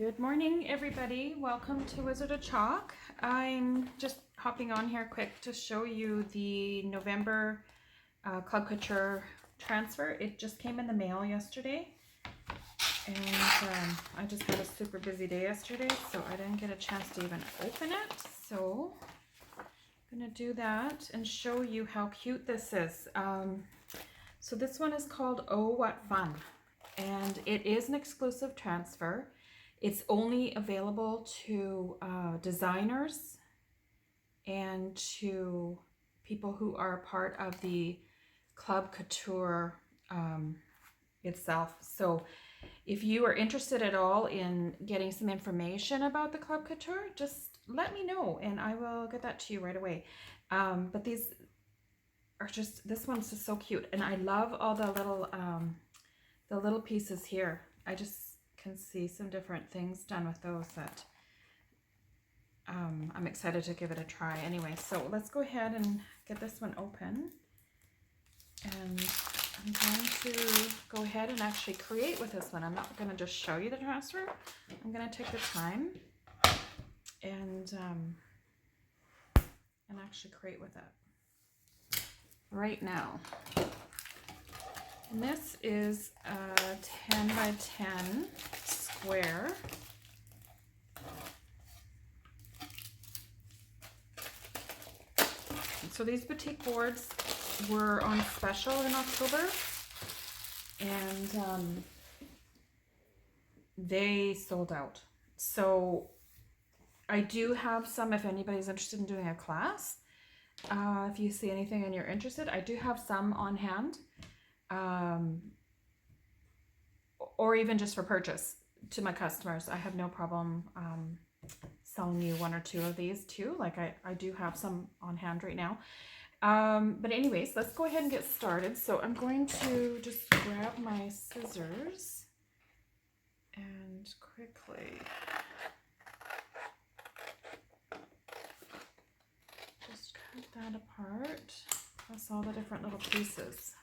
Good morning, everybody. Welcome to Wizard of Chalk. I'm just hopping on here quick to show you the November Club Couture transfer. It just came in the mail yesterday, and I just had a super busy day yesterday, so I didn't get a chance to even open it. So I'm going to do that and show you how cute this is. So this one is called Oh What Fun, and it is an exclusive transfer. It's only available to designers and to people who are part of the Club Couture itself. So if you are interested at all in getting some information about the Club Couture, just let me know and I will get that to you right away. But these are just, this one's just so cute, and I love all the little pieces here. I just can see some different things done with those that I'm excited to give it a try. Anyway, so let's go ahead and get this one open, and I'm going to go ahead and actually create with this one. I'm not going to just show you the transfer. I'm going to take the time and actually create with it right now. And this is a 10 by 10 square. So these boutique boards were on special in October, and they sold out. So I do have some if anybody's interested in doing a class. If you see anything and you're interested, I do have some on hand. Or even just for purchase to my customers. I have no problem selling you one or two of these too. Like I do have some on hand right now. But anyways, let's go ahead and get started. So I'm going to just grab my scissors and quickly just cut that apart, plus all the different little pieces.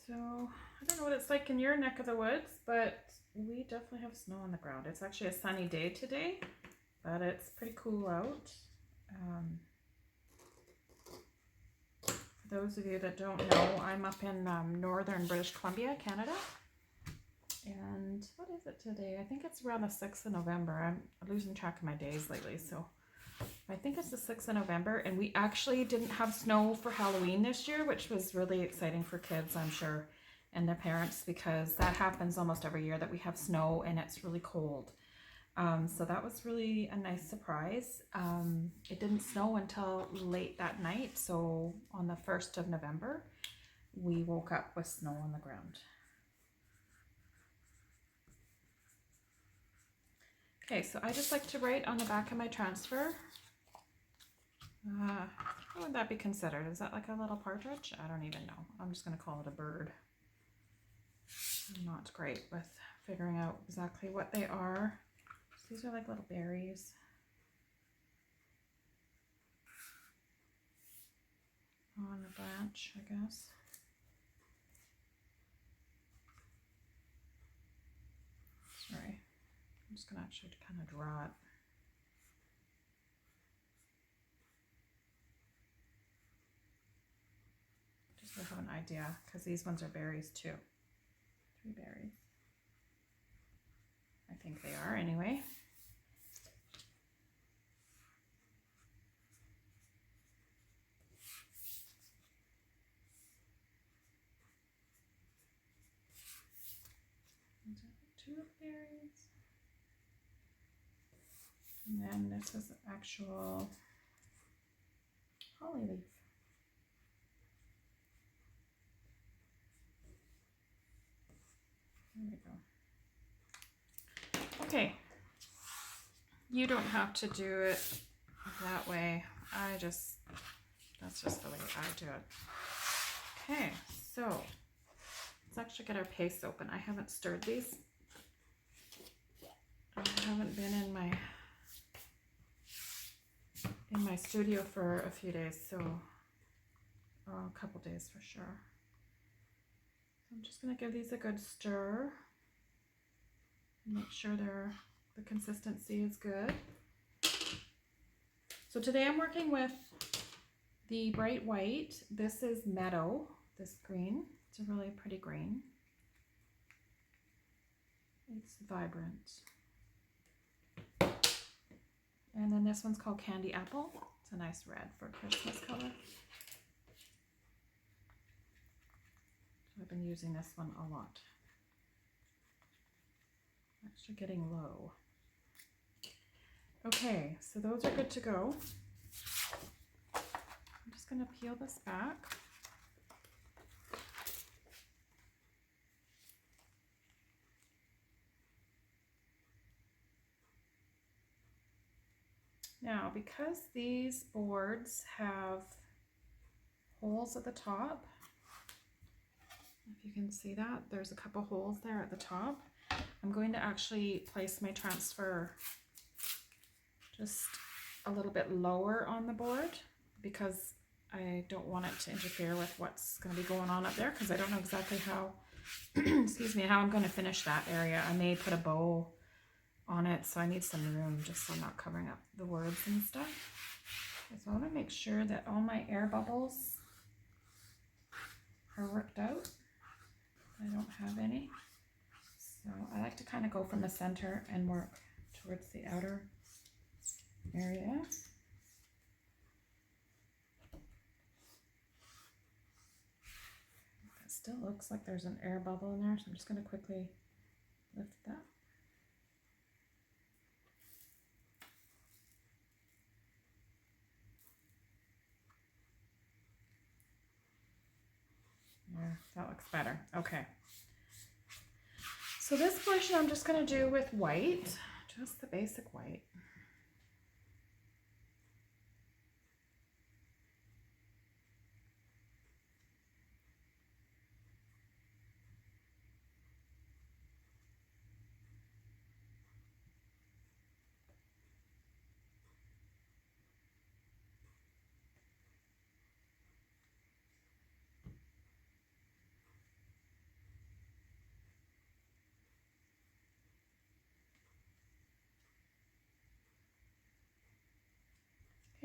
So I don't know what it's like in your neck of the woods, but we definitely have snow on the ground. It's actually a sunny day today, but it's pretty cool out. For those of you that don't know, I'm up in northern British Columbia, Canada. And what is it today? I think it's around the 6th of November. I'm losing track of my days lately, so I think it's the 6th of November, and we actually didn't have snow for Halloween this year, which was really exciting for kids, I'm sure, and their parents, because that happens almost every year that we have snow and it's really cold. So that was really a nice surprise. It didn't snow until late that night, so on the 1st of November, we woke up with snow on the ground. Okay, so I just like to write on the back of my transfer. What would that be considered? Is that like a little partridge? I don't even know. I'm just going to call it a bird. I'm not great with figuring out exactly what they are. These are like little berries. On a branch, I guess. Sorry. I'm just going to actually kind of draw it. Just to have an idea, because these ones are berries too. 3 berries. I think they are anyway. Two berries. And then this is actual holly leaf. There we go. Okay. You don't have to do it that way. That's just the way I do it. Okay, so Let's actually get our paste open. I haven't stirred these. I haven't been in my studio for a few days, so a couple days for sure. So I'm just going to give these a good stir. Make sure the consistency is good. So today I'm working with the bright white. This is Meadow, this green. It's a really pretty green. It's vibrant. And then this one's called Candy Apple. It's a nice red for Christmas color. So I've been using this one a lot. Actually getting low. Okay, so those are good to go. I'm just going to peel this back. Now, because these boards have holes at the top, if you can see that, there's a couple holes there at the top. I'm going to actually place my transfer just a little bit lower on the board because I don't want it to interfere with what's going to be going on up there, because I don't know exactly how, excuse me, how I'm going to finish that area. I may put a bow on it, so I need some room just so I'm not covering up the words and stuff. Okay, so I want to make sure that all my air bubbles are worked out. I don't have any. So I like to kind of go from the center and work towards the outer area. It still looks like there's an air bubble in there, so I'm just going to quickly lift that. Yeah, that looks better. Okay. So this portion I'm just going to do with white, just the basic white.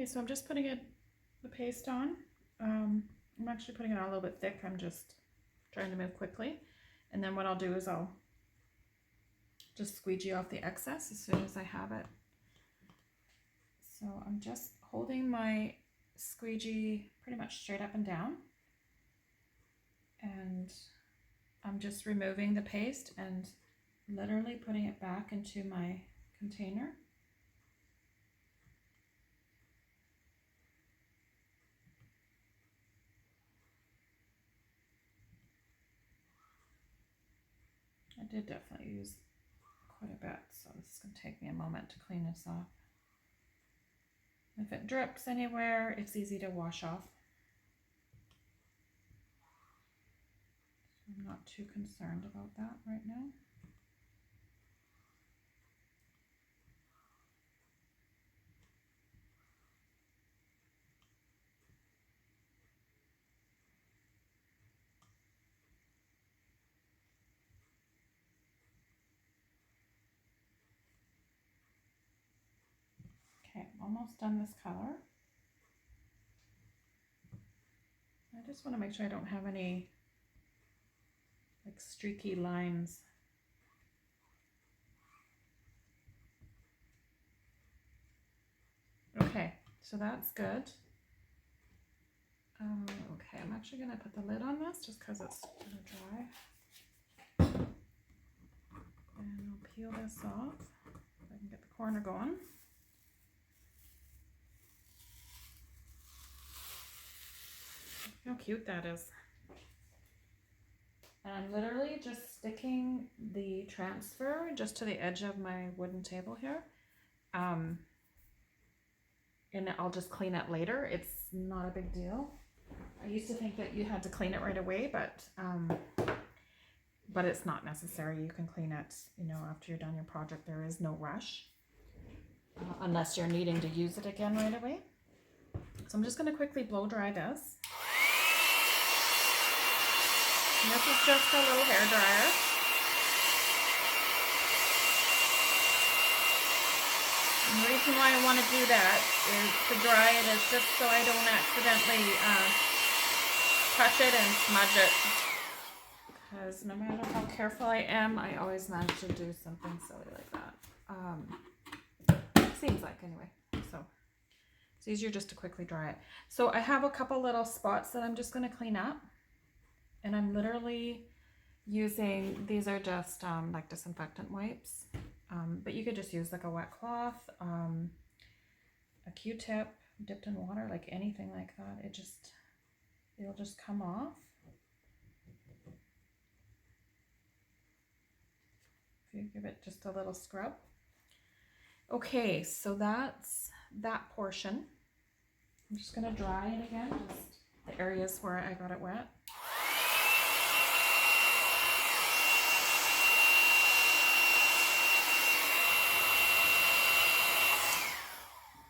Okay, so I'm just putting the paste on. I'm actually putting it on a little bit thick. I'm just trying to move quickly. And then what I'll do is I'll just squeegee off the excess as soon as I have it. So I'm just holding my squeegee pretty much straight up and down. And I'm just removing the paste and literally putting it back into my container. I did definitely use quite a bit, so this is going to take me a moment to clean this off. If it drips anywhere, it's easy to wash off. So I'm not too concerned about that right now. Okay, almost done this color. I just want to make sure I don't have any like streaky lines. Okay, so that's good. Okay, I'm actually going to put the lid on this just because it's going to dry. And I'll peel this off so I can get the corner going. How cute that is. And I'm literally just sticking the transfer just to the edge of my wooden table here. And I'll just clean it later. It's not a big deal. I used to think that you had to clean it right away, but but it's not necessary. You can clean it, you know, after you're done your project. There is no rush unless you're needing to use it again right away. So I'm just going to quickly blow dry this. And this is just a little hair dryer. And the reason why I want to do that is to dry it is just so I don't accidentally touch it and smudge it. Because no matter how careful I am, I always manage to do something silly like that. Seems like anyway. So it's easier just to quickly dry it. So I have a couple little spots that I'm just going to clean up. And I'm literally using, these are just like disinfectant wipes. But you could just use like a wet cloth, a Q-tip dipped in water, like anything like that. It'll just come off. If you give it just a little scrub. Okay, so that's that portion. I'm just gonna dry it again, just the areas where I got it wet.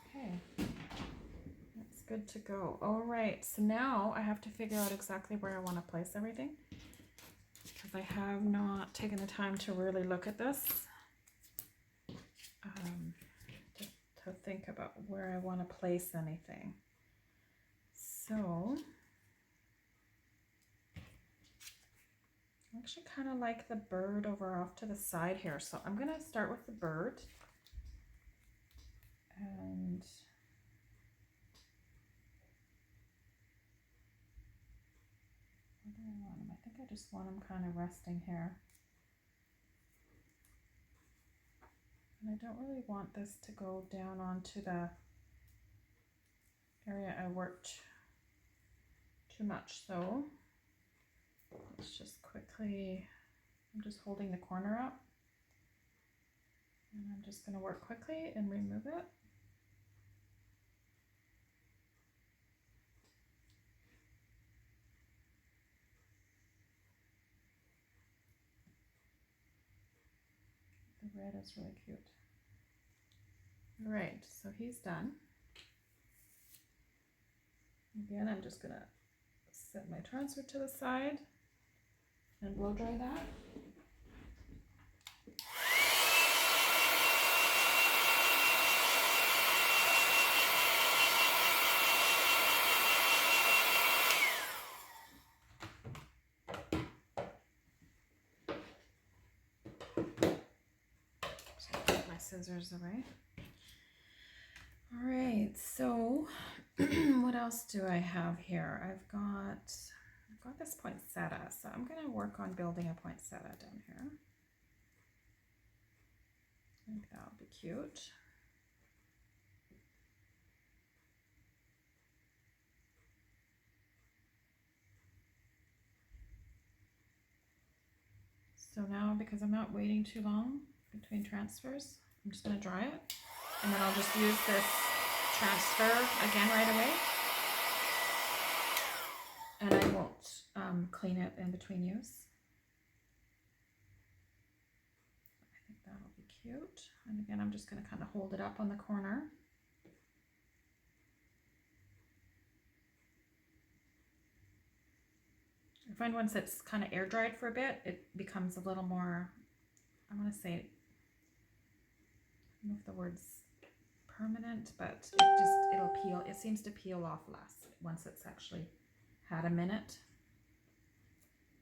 Okay, that's good to go. All right, so now I have to figure out exactly where I want to place everything, because I have not taken the time to really look at this. To think about where I want to place anything. So I actually kind of like the bird over off to the side here. So I'm going to start with the bird. And what do I want him? I think I just want him kind of resting here. And I don't really want this to go down onto the area I worked too much. So let's just quickly, I'm just holding the corner up. And I'm just going to work quickly and remove it. The red is really cute. All right, so he's done. Again, I'm just gonna set my transfer to the side and blow dry that. So put my scissors away. All right, so what else do I have here? I've got this poinsettia, so I'm going to work on building a poinsettia down here. I think that would be cute. So now, because I'm not waiting too long between transfers, I'm just going to dry it. And then I'll just use this transfer again right away. And I won't clean it in between use. I think that'll be cute. And again, I'm just going to kind of hold it up on the corner. I find once it's kind of air dried for a bit, it becomes a little more, I want to say, I don't know if the word's permanent, but it'll peel. It seems to peel off less once it's actually had a minute.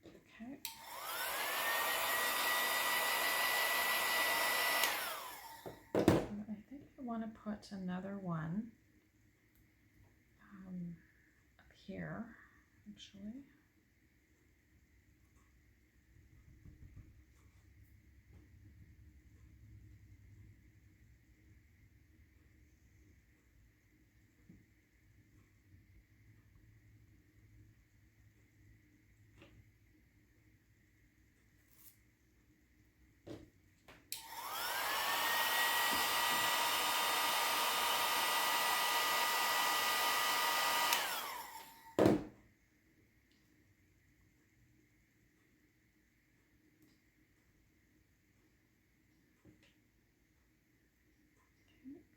Okay. I think I want to put another one up here, actually.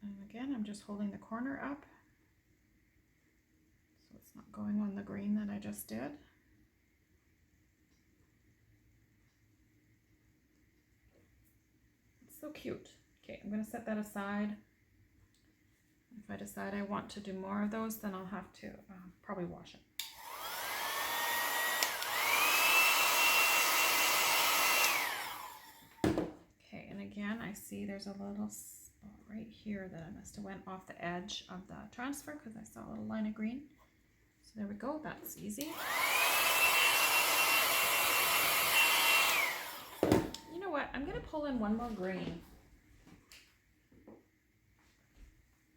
And again, I'm just holding the corner up so it's not going on the green that I just did. It's so cute. Okay, I'm going to set that aside. If I decide I want to do more of those, then I'll have to probably wash it. Okay, and again, I see there's a little spot right here that I must have went off the edge of the transfer because I saw a little line of green. So there we go, that's easy. You know what, I'm gonna pull in one more green.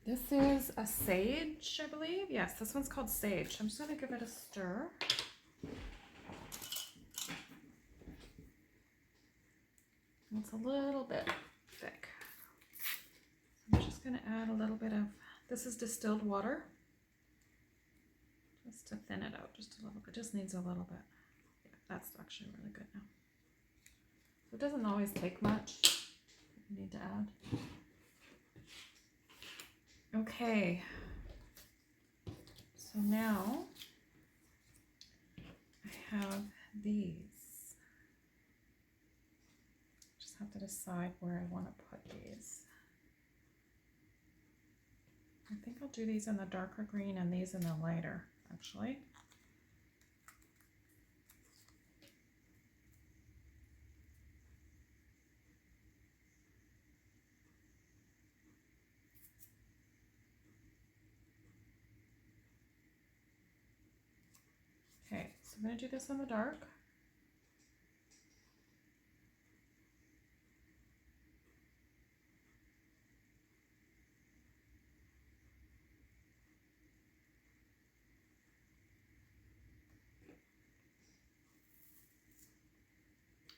This is a sage, I believe. Yes, this one's called sage. I'm just gonna give it a stir. It's a little bit thick. I'm just gonna add a little bit of, this is distilled water. Just to thin it out just a little bit, just needs a little bit. Yeah, that's actually really good now. So it doesn't always take much, you need to add. Okay, so now I have these. Just have to decide where I want to put these. I think I'll do these in the darker green and these in the lighter, actually. Okay, so I'm going to do this in the dark.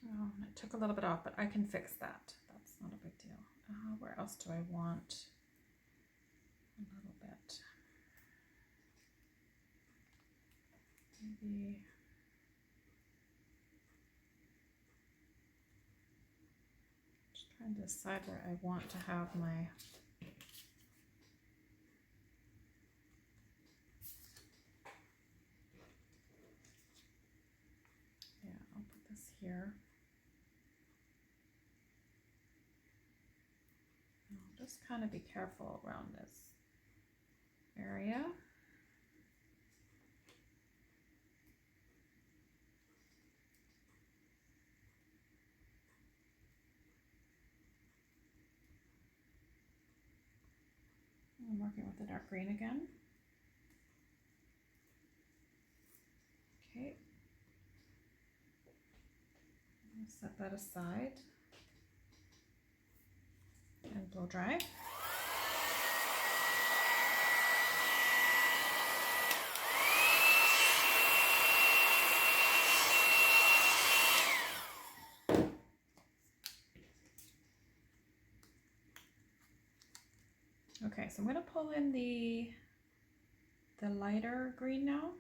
Oh, it took a little bit off, but I can fix that. That's not a big deal. Where else do I want a little bit? Maybe just trying to decide where I want to have my I'll put this here. I'll just kind of be careful around this area. I'm working with the dark green again. Okay. I'll set that aside and blow dry. Okay, so I'm going to pull in the lighter green now.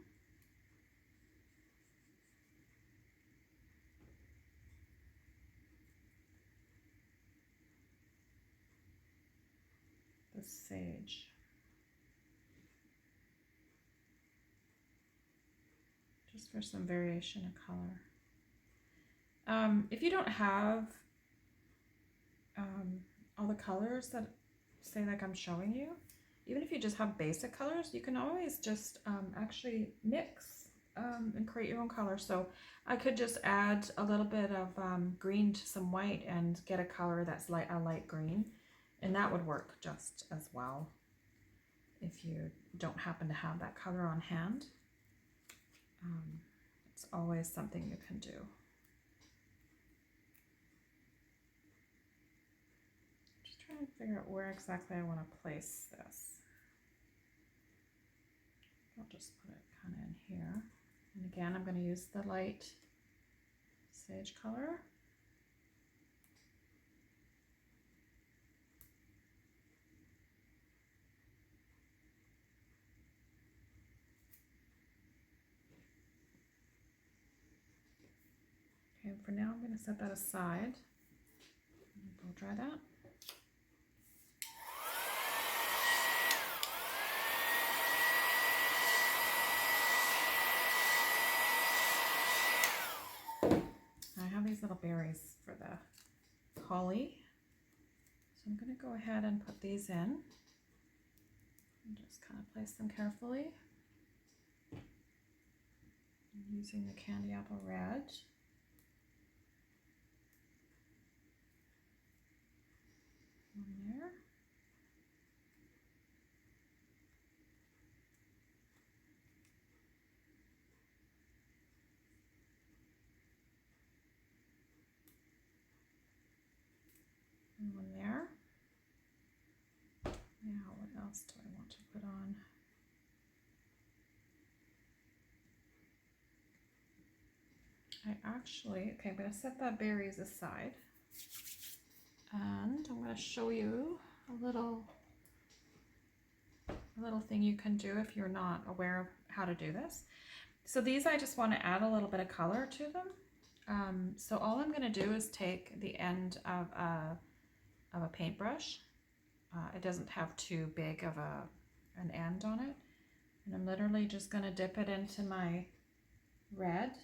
The sage. Just for some variation of color. If you don't have all the colors that say like I'm showing you, even if you just have basic colors, you can always just actually mix and create your own color. So I could just add a little bit of green to some white and get a color that's like a light green, and that would work just as well if you don't happen to have that color on hand. It's always something you can do. Just trying to figure out where exactly I want to place this. I'll just put it kind of in here. And again, I'm going to use the light sage color. Okay, for now I'm going to set that aside. I'll dry that. these little berries for the holly. So I'm going to go ahead and put these in and just kind of place them carefully. I'm using the candy apple red. One there. And one there. Now what else do I want to put on? Okay, I'm going to set that berries aside. And I'm going to show you a little thing you can do if you're not aware of how to do this. So these, I just want to add a little bit of color to them. So all I'm going to do is take the end of a paintbrush. It doesn't have too big of an end on it. And I'm literally just going to dip it into my red.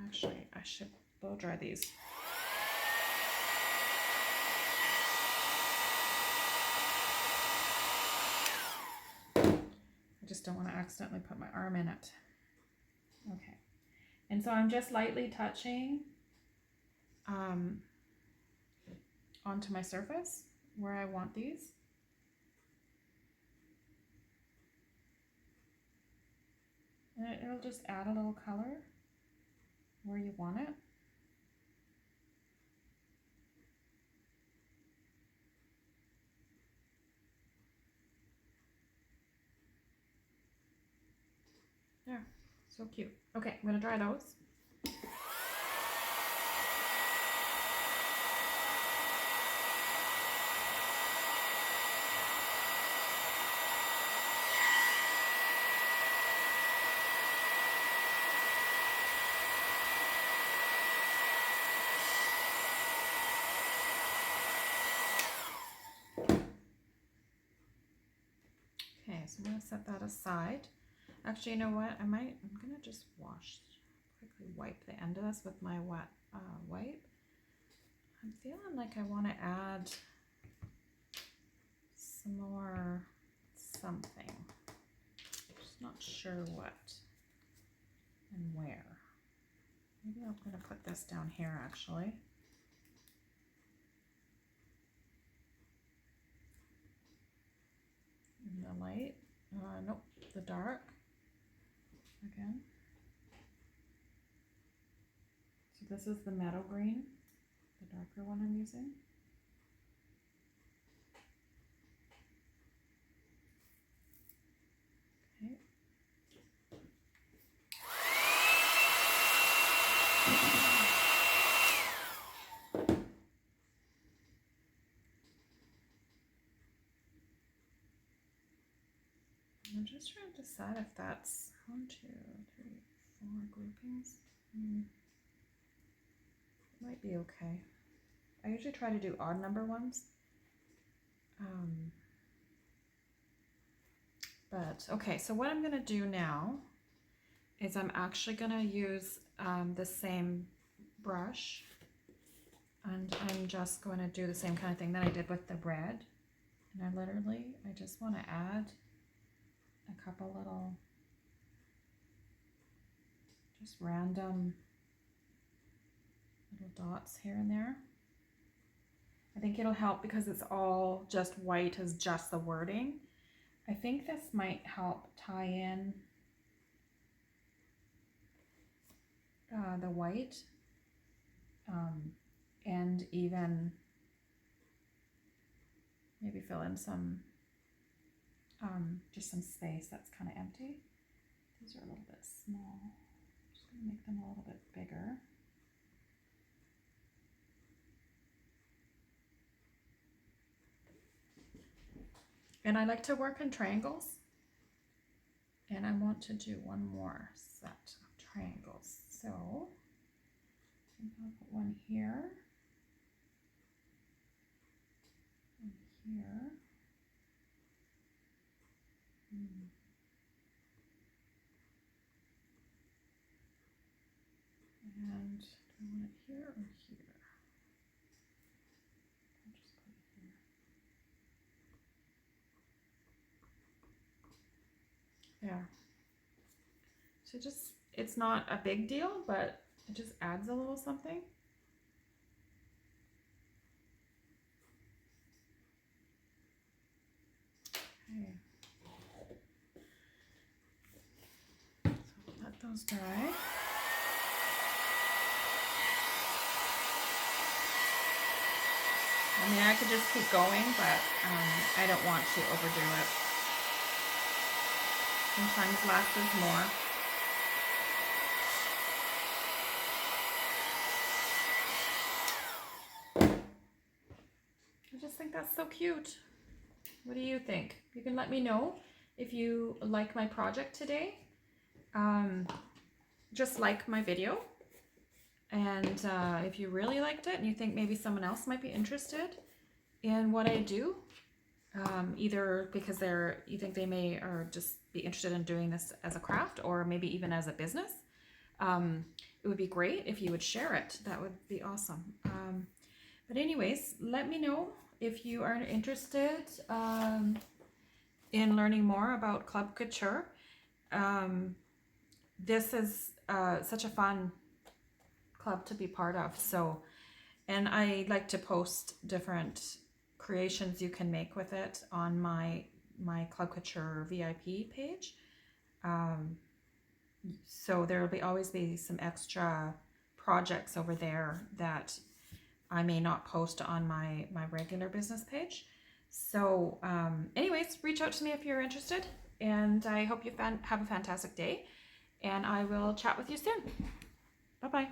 Actually, I should blow dry these. I just don't want to accidentally put my arm in it. Okay. And so I'm just lightly touching onto my surface where I want these. And it'll just add a little color where you want it. There, so cute. Okay, I'm gonna dry those. Okay, so I'm gonna set that aside. Actually, you know what? I'm gonna just quickly wipe the end of this with my wet wipe. I'm feeling like I want to add some more something. Just not sure what and where. Maybe I'm gonna put this down here actually. In the light. Nope, the dark. Again. So this is the meadow green, the darker one I'm using. Okay. I'm just trying to decide if that's 1, 2, 3, 4 groupings. Might be okay. I usually try to do odd number ones. But okay, so what I'm going to do now is I'm actually going to use the same brush, and I'm just going to do the same kind of thing that I did with the red. And I just want to add a couple little, just random little dots here and there. I think it'll help because it's all just white as just the wording. I think this might help tie in the white and even maybe fill in some just some space that's kind of empty. These are a little bit small. I'm just going to make them a little bit bigger. And I like to work in triangles. And I want to do one more set of triangles. So I'll put one here, one here. I want it here or here? I'll just put it here. There. So just, it's not a big deal, but it just adds a little something. Okay. So let those dry. I mean, I could just keep going, but I don't want to overdo it. Sometimes less is more. I just think that's so cute. What do you think? You can let me know if you like my project today. Just like my video. And if you really liked it and you think maybe someone else might be interested in what I do, either because you think they may or just be interested in doing this as a craft or maybe even as a business, it would be great if you would share it. That would be awesome. But anyways, let me know if you are interested in learning more about Club Couture. This is such a fun club to be part of. So, and I like to post different creations you can make with it on my Club Couture VIP page. So there will always be some extra projects over there that I may not post on my regular business page. So anyways, reach out to me if you're interested, and I hope you have a fantastic day, and I will chat with you soon. Bye-bye.